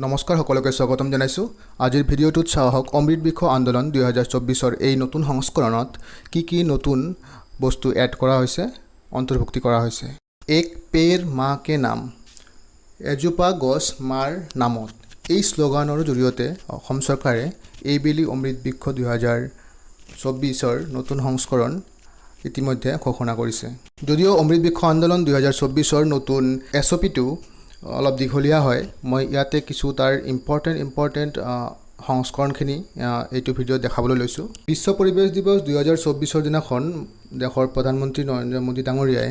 নমস্কাৰ সকলোকে স্বাগতম জনাইছো। আজিৰ ভিডিঅ'টোত চাওক অমৃত বৃক্ষ আন্দোলন 2024 এই নতুন সংস্কৰণত কি নতুন বস্তু এড কৰা হৈছে, অন্তৰ্ভুক্তি কৰা হৈছে। এক পেৰ মা কে নাম, এজোপা গছ মাৰ নামত। এই শ্লোগানৰ জৰিয়তে অসম চৰকাৰে এইবেলি অমৃত বৃক্ষ 2024 নতুন সংস্কৰণ ইতিমধ্যে ঘোষণা কৰিছে। যদিও অমৃত বৃক্ষ আন্দোলন 2024 নতুন SOPটো অলপ দীঘলীয়া হয়, মই ইয়াতে কিছু তাৰ ইম্পৰ্টেণ্ট সংস্কৰণখিনি এইটো ভিডিঅ'ত দেখাবলৈ লৈছোঁ। বিশ্ব পৰিৱেশ দিৱস 2024 দিনাখন দেশৰ প্ৰধানমন্ত্ৰী নৰেন্দ্ৰ মোদী ডাঙৰীয়াই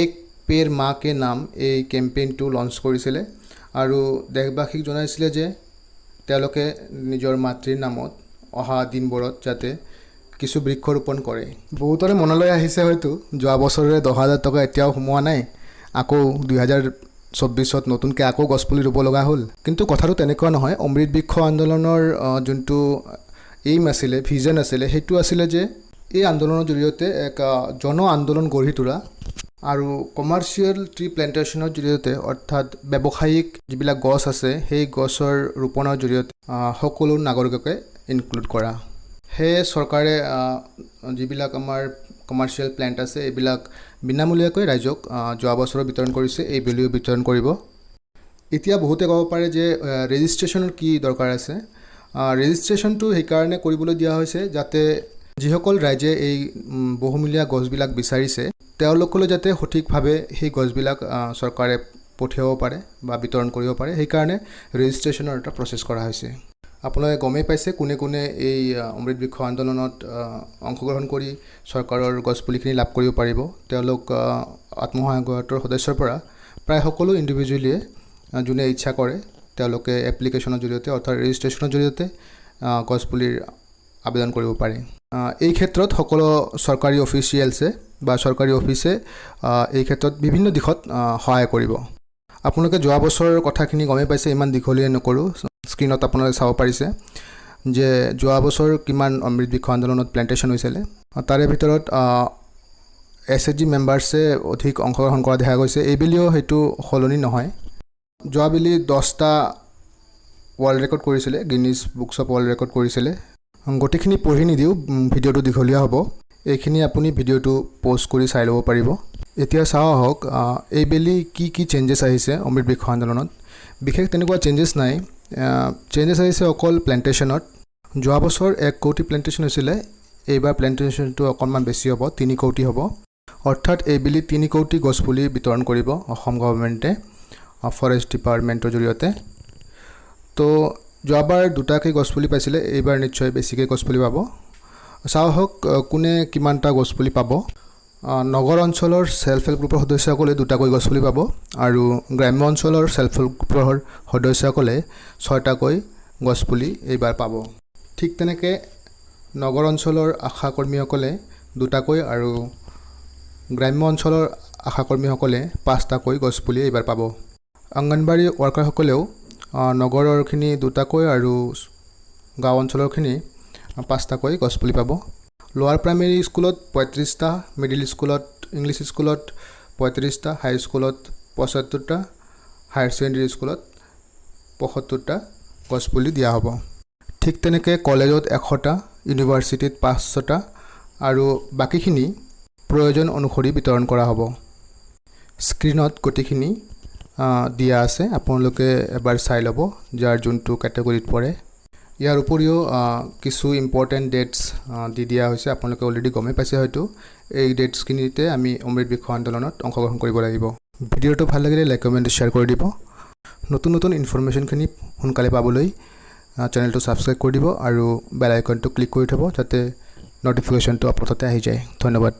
এক পেৰ মা কে নাম এই কেম্পেইনটো লঞ্চ কৰিছিলে আৰু দেশবাসীক জনাইছিলে যে তেওঁলোকে নিজৰ মাতৃৰ নামত অহা দিনবোৰত যাতে কিছু বৃক্ষ ৰোপণ কৰে। বহুতৰে মনলৈ আহিছে হয়তো যোৱা বছৰৰে 10,000 টকা এতিয়াও সোমোৱা নাই, আকৌ 2024 নতুনকৈ আকৌ গছপুলি ৰুব লগা হ'ল। কিন্তু কথাটো তেনেকুৱা নহয়। অমৃত বৃক্ষ আন্দোলনৰ যোনটো এইম আছিলে, ভিজন আছিলে, সেইটো আছিলে যে এই আন্দোলনৰ জৰিয়তে এক জন আন্দোলন গঢ়ি তোলা আৰু কমাৰ্চিয়েল ট্ৰি প্লেণ্টেশ্যনৰ জৰিয়তে, অৰ্থাৎ ব্যৱসায়িক যিবিলাক গছ আছে সেই গছৰ ৰোপণৰ জৰিয়তে সকলো নাগৰিককে ইনক্লুড কৰা। সেয়ে চৰকাৰে যিবিলাক আমাৰ কমাৰ্চিয়েল প্লেণ্ট আছে এইবিলাক বিনামূলীয়াকৈ ৰাইজক যোৱা বছৰত বিতৰণ কৰিছে, এই বেলিও বিতৰণ কৰিব। এতিয়া বহুতে ক'ব পাৰে যে ৰেজিষ্ট্ৰেশ্যনৰ কি দৰকাৰ আছে। ৰেজিষ্ট্ৰেশ্যনটো সেইকাৰণে কৰিবলৈ দিয়া হৈছে যাতে যিসকল ৰাইজে এই বহুমূলীয়া গছবিলাক বিচাৰিছে তেওঁলোকলৈ যাতে সঠিকভাৱে সেই গছবিলাক চৰকাৰে পঠিয়াব পাৰে বা বিতৰণ কৰিব পাৰে, সেইকাৰণে ৰেজিষ্ট্ৰেশ্যনৰ এটা প্ৰচেছ কৰা হৈছে। আপোনালোকে গমেই পাইছে কোনে কোনে এই অমৃত বৃক্ষ আন্দোলনত অংশগ্ৰহণ কৰি চৰকাৰৰ গছপুলিখিনি লাভ কৰিব পাৰিব। তেওঁলোক আত্মসহায়ক গোটৰ সদস্যৰ পৰা প্ৰায় সকলো ইণ্ডিভিজুৱেলিয়ে যোনে ইচ্ছা কৰে তেওঁলোকে এপ্লিকেশ্যনৰ জৰিয়তে অৰ্থাৎ ৰেজিষ্ট্ৰেশ্যনৰ জৰিয়তে গছপুলিৰ আবেদন কৰিব পাৰে। এই ক্ষেত্ৰত সকলো চৰকাৰী অফিচিয়েলছে বা চৰকাৰী অফিচে এই ক্ষেত্ৰত বিভিন্ন দিশত সহায় কৰিব। আপোনালোকে যোৱা বছৰৰ কথাখিনি গমেই পাইছে, ইমান দীঘলীয়া নকৰোঁ। স্ক্ৰীণত আপোনালোকে চাব পাৰিছে যে যোৱা বছৰ কিমান অমৃত বৃক্ষ আন্দোলনত প্লেণ্টেশ্যন হৈছিলে। তাৰে ভিতৰত SHG মেম্বাৰ্ছে অধিক অংশগ্ৰহণ কৰা দেখা গৈছে। এইবেলিও সেইটো সলনি নহয়। যোৱাবেলি 10টা ৱৰ্ল্ড ৰেকৰ্ড কৰিছিলে, Guinness books of world record কৰিছিলে। গোটেইখিনি পঢ়ি নিদিওঁ, ভিডিঅ'টো দীঘলীয়া হ'ব। এইখিনি আপুনি ভিডিঅ'টো প'ষ্ট কৰি চাই ল'ব পাৰিব। এতিয়া চাওঁ আহক এইবেলি কি চেঞ্জেছ আহিছে অমৃত বৃক্ষ আন্দোলনত। বিশেষ তেনেকুৱা চেঞ্জেছ নাই। চেঞ্জেছ আহিছে অকল প্লেণ্টেশ্যনত। যোৱা বছৰ 1 কোটি প্লেণ্টেশ্যন হৈছিলে, এইবাৰ প্লেণ্টেশ্যনটো অকণমান বেছি হ'ব, 3 কোটি হ'ব। অৰ্থাৎ এইবেলি 3 কোটি গছপুলি বিতৰণ কৰিব অসম গভৰ্ণমেণ্টে ফৰেষ্ট ডিপাৰ্টমেণ্টৰ জৰিয়তে। তো যোৱাবাৰ 2টাকৈ গছপুলি পাইছিলে, এইবাৰ নিশ্চয় বেছিকৈ গছপুলি পাব। চাওঁ আহক কোনে কিমানটা গছপুলি পাব। নগৰ অঞ্চলৰ ছেল্ফ হেল্প গ্ৰুপৰ সদস্যসকলে 2টাকৈ গছপুলি পাব আৰু গ্ৰাম্য অঞ্চলৰ ছেল্ফ হেল্প গ্ৰুপৰ সদস্যসকলে 6টাকৈ গছপুলি এইবাৰ পাব। ঠিক তেনেকৈ নগৰ অঞ্চলৰ আশাকৰ্মীসকলে 2টাকৈ আৰু গ্ৰাম্য অঞ্চলৰ আশাকৰ্মীসকলে 5টাকৈ গছপুলি এইবাৰ পাব। অংগনবাড়ী ৱৰ্কাৰসকলেও নগৰৰখিনি 2টাকৈ আৰু গাঁও অঞ্চলৰখিনি 5টাকৈ গছপুলি পাব। লোৱাৰ প্ৰাইমেৰী স্কুলত 35টা, মিডিল স্কুলত ইংলিছ স্কুলত 35টা, হাই স্কুলত 75টা, হায়াৰ ছেকেণ্ডেৰী স্কুলত 75টা গছপুলি দিয়া হ'ব। ঠিক তেনেকৈ কলেজত 100টা, ইউনিভাৰ্চিটিত 500টা আৰু বাকীখিনি প্ৰয়োজন অনুসৰি বিতৰণ কৰা হ'ব। স্ক্ৰীণত গোটেইখিনি দিয়া আছে, আপোনালোকে এবাৰ চাই ল'ব যাৰ যোনটো কেটেগৰীত পৰে। ইয়াৰ উপৰিও কিছু ইম্পৰ্টেণ্ট ডেটছ দি দিয়া হৈছে, আপোনালোকে অলৰেডি গমেই পাইছে হয়তো। এই ডেটছখিনিতে আমি অমৃত বৃক্ষ আন্দোলনত অংশগ্ৰহণ কৰিব লাগিব। ভিডিঅ'টো ভাল লাগিলে লাইক কমেণ্ট শ্বেয়াৰ কৰি দিব। নতুন ইনফৰমেশ্যনখিনি সোনকালে পাবলৈ চেনেলটো ছাবস্ক্ৰাইব কৰি দিব আৰু বেল আইকনটো ক্লিক কৰি থ'ব যাতে ন'টিফিকেশ্যনটো আপলোডতে আহি যায়। ধন্যবাদ।